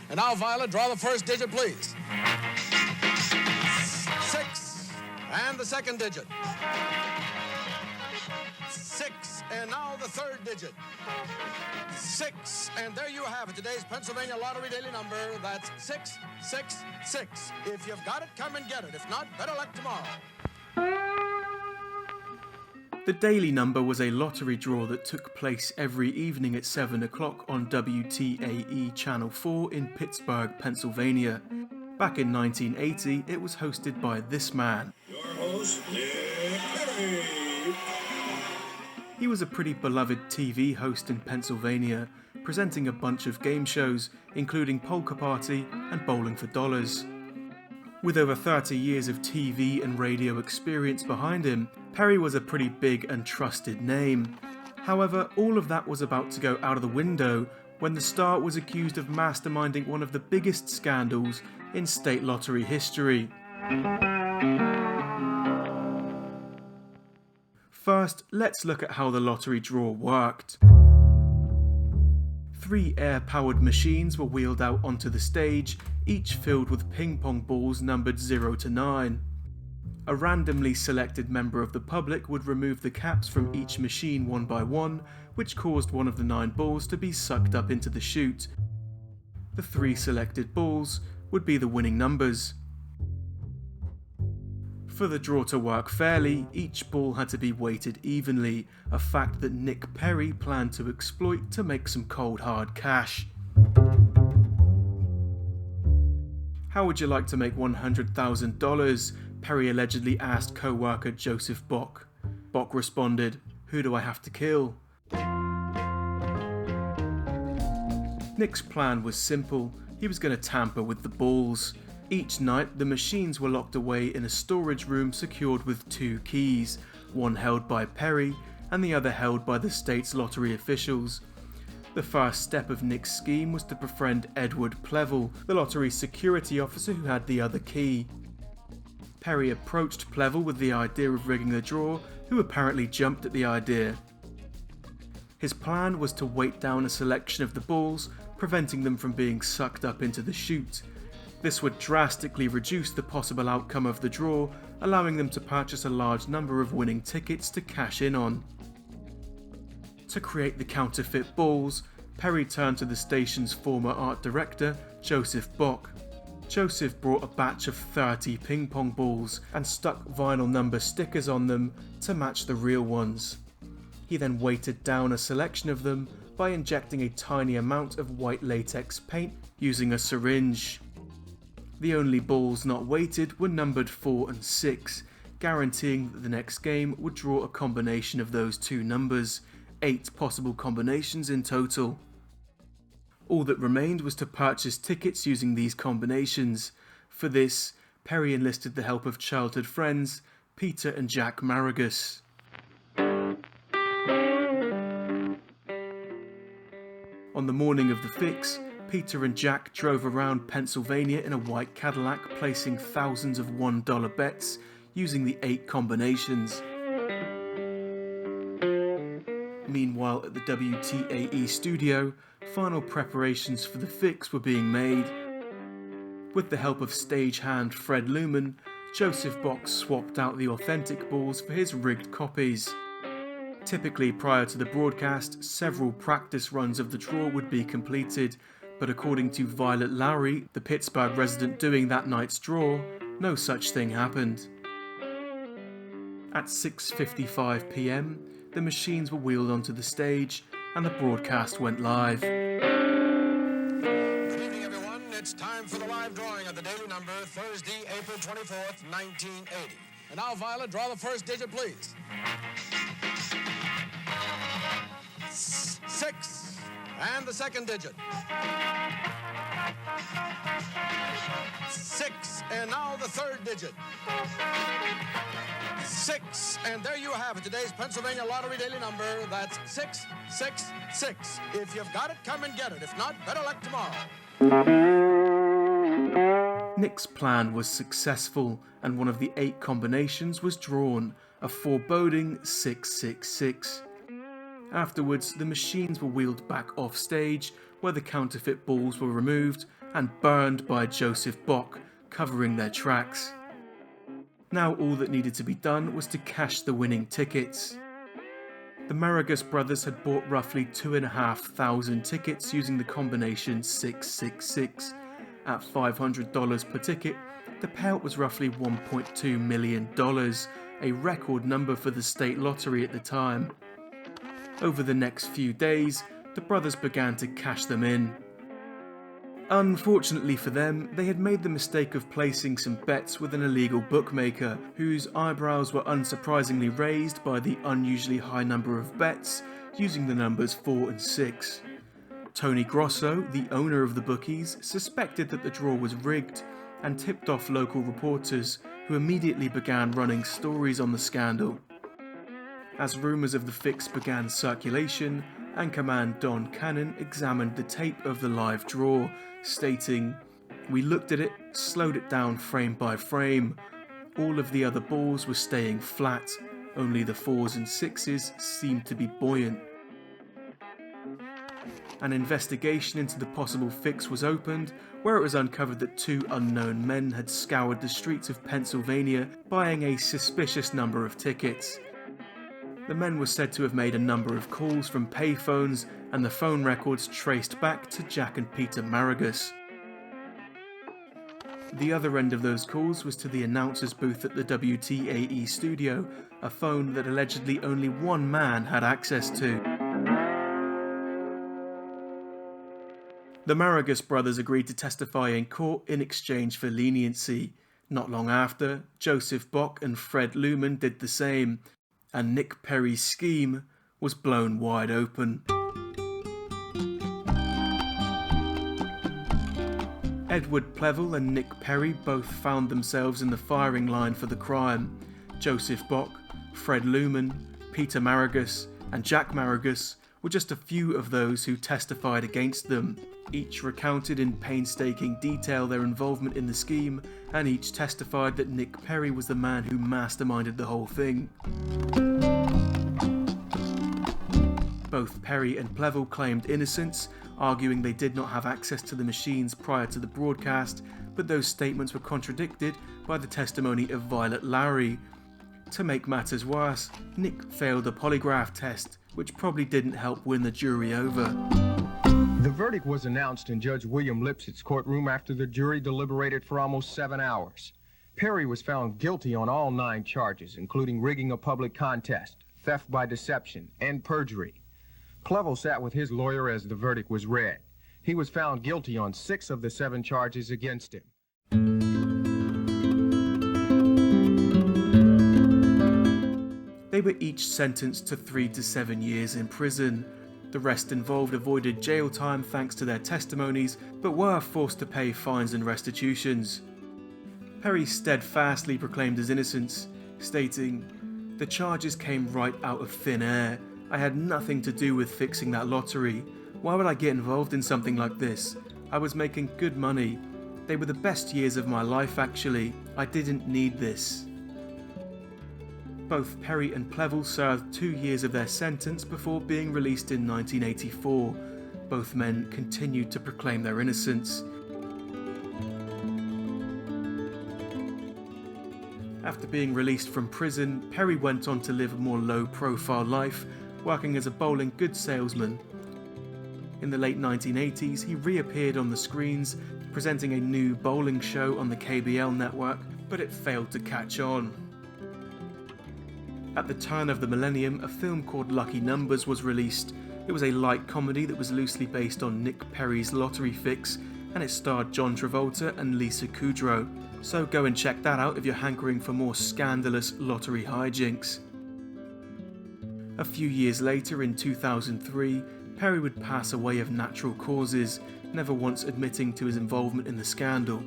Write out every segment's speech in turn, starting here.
And now, Violet, draw the first digit, please. 6. And the second digit. 6. And now the third digit. 6. And there you have it. Today's Pennsylvania Lottery Daily number. That's 666. If you've got it, come and get it. If not, better luck tomorrow. The daily number was a lottery draw that took place every evening at 7 o'clock on WTAE Channel 4 in Pittsburgh, Pennsylvania. Back in 1980, it was hosted by this man. Your host, Nick Perry. He was a pretty beloved TV host in Pennsylvania, presenting a bunch of game shows, including Polka Party and Bowling for Dollars. With over 30 years of TV and radio experience behind him, Perry was a pretty big and trusted name. However, all of that was about to go out of the window when the star was accused of masterminding one of the biggest scandals in state lottery history. First, let's look at how the lottery draw worked. 3 air-powered machines were wheeled out onto the stage, each filled with ping-pong balls numbered 0 to 9. A randomly selected member of the public would remove the caps from each machine one by one, which caused one of the 9 balls to be sucked up into the chute. The 3 selected balls would be the winning numbers. For the draw to work fairly, each ball had to be weighted evenly, a fact that Nick Perry planned to exploit to make some cold hard cash. How would you like to make $100,000? Perry allegedly asked co-worker Joseph Bock. Bock responded, "Who do I have to kill?" Nick's plan was simple. He was going to tamper with the balls. Each night, the machines were locked away in a storage room secured with 2 keys, one held by Perry and the other held by the state's lottery officials. The first step of Nick's scheme was to befriend Edward Plevel, the lottery security officer who had the other key. Perry approached Plevel with the idea of rigging the draw, who apparently jumped at the idea. His plan was to weight down a selection of the balls, preventing them from being sucked up into the chute. This would drastically reduce the possible outcome of the draw, allowing them to purchase a large number of winning tickets to cash in on. To create the counterfeit balls, Perry turned to the station's former art director, Joseph Bock. Joseph brought a batch of 30 ping pong balls and stuck vinyl number stickers on them to match the real ones. He then weighted down a selection of them by injecting a tiny amount of white latex paint using a syringe. The only balls not weighted were numbered 4 and 6, guaranteeing that the next game would draw a combination of those 2 numbers, 8 possible combinations in total. All that remained was to purchase tickets using these combinations. For this, Perry enlisted the help of childhood friends, Peter and Jack Marigus. On the morning of the fix, Peter and Jack drove around Pennsylvania in a white Cadillac, placing thousands of $1 bets using the 8 combinations. Meanwhile, at the WTAE studio, final preparations for the fix were being made. With the help of stagehand Fred Luman, Joseph Bock swapped out the authentic balls for his rigged copies. Typically, prior to the broadcast, several practice runs of the draw would be completed, but according to Violet Lowry, the Pittsburgh resident doing that night's draw, no such thing happened. At 6:55 p.m, the machines were wheeled onto the stage and the broadcast went live. Good evening, everyone. It's time for the live drawing of the daily number, Thursday, April 24th, 1980. And now, Violet, draw the first digit, please. 6. And the second digit. 6. And now the third digit. 6. And there you have it. Today's Pennsylvania Lottery Daily number. That's 666. If you've got it, come and get it. If not, better luck tomorrow. Nick's plan was successful, and one of the 8 combinations was drawn, a foreboding 666. Afterwards, the machines were wheeled back off stage, where the counterfeit balls were removed and burned by Joseph Bock, covering their tracks. Now all that needed to be done was to cash the winning tickets. The Marigus brothers had bought roughly 2,500 tickets using the combination 666. At $500 per ticket, the payout was roughly $1.2 million, a record number for the state lottery at the time. Over the next few days, the brothers began to cash them in. Unfortunately for them, they had made the mistake of placing some bets with an illegal bookmaker, whose eyebrows were unsurprisingly raised by the unusually high number of bets using the numbers 4 and 6. Tony Grosso, the owner of the bookies, suspected that the draw was rigged and tipped off local reporters, who immediately began running stories on the scandal. As rumours of the fix began circulation, anchorman Don Cannon examined the tape of the live draw, stating, "We looked at it, slowed it down frame by frame. All of the other balls were staying flat, only the 4s and 6s seemed to be buoyant." An investigation into the possible fix was opened, where it was uncovered that 2 unknown men had scoured the streets of Pennsylvania buying a suspicious number of tickets. The men were said to have made a number of calls from payphones, and the phone records traced back to Jack and Peter Marigus. The other end of those calls was to the announcer's booth at the WTAE studio, a phone that allegedly only one man had access to. The Marigus brothers agreed to testify in court in exchange for leniency. Not long after, Joseph Bock and Fred Luman did the same, and Nick Perry's scheme was blown wide open. Edward Plevel and Nick Perry both found themselves in the firing line for the crime. Joseph Bock, Fred Luman, Peter Marigus, and Jack Marigus were just a few of those who testified against them. Each recounted in painstaking detail their involvement in the scheme, and each testified that Nick Perry was the man who masterminded the whole thing. Both Perry and Plevel claimed innocence, arguing they did not have access to the machines prior to the broadcast, but those statements were contradicted by the testimony of Violet Lowry. To make matters worse, Nick failed a polygraph test, which probably didn't help win the jury over. The verdict was announced in Judge William Lipsett's courtroom after the jury deliberated for almost 7 hours. Perry was found guilty on all 9 charges, including rigging a public contest, theft by deception, and perjury. Plevel sat with his lawyer as the verdict was read. He was found guilty on 6 of the 7 charges against him. They were each sentenced to 3 to 7 years in prison. The rest involved avoided jail time thanks to their testimonies, but were forced to pay fines and restitutions. Perry steadfastly proclaimed his innocence, stating, "The charges came right out of thin air. I had nothing to do with fixing that lottery. Why would I get involved in something like this? I was making good money. They were the best years of my life, actually. I didn't need this." Both Perry and Plevel served 2 years of their sentence before being released in 1984. Both men continued to proclaim their innocence. After being released from prison, Perry went on to live a more low-profile life, working as a bowling goods salesman. In the late 1980s, he reappeared on the screens, presenting a new bowling show on the KBL network, but it failed to catch on. At the turn of the millennium, a film called Lucky Numbers was released. It was a light comedy that was loosely based on Nick Perry's lottery fix, and it starred John Travolta and Lisa Kudrow. So go and check that out if you're hankering for more scandalous lottery hijinks. A few years later, in 2003, Perry would pass away of natural causes, never once admitting to his involvement in the scandal.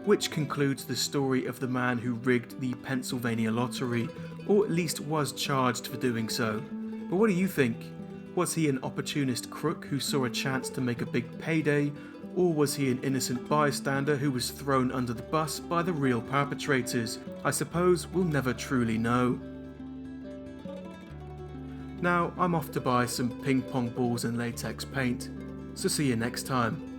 Which concludes the story of the man who rigged the Pennsylvania lottery, or at least was charged for doing so. But what do you think? Was he an opportunist crook who saw a chance to make a big payday, or was he an innocent bystander who was thrown under the bus by the real perpetrators? I suppose we'll never truly know. Now I'm off to buy some ping pong balls and latex paint, so see you next time.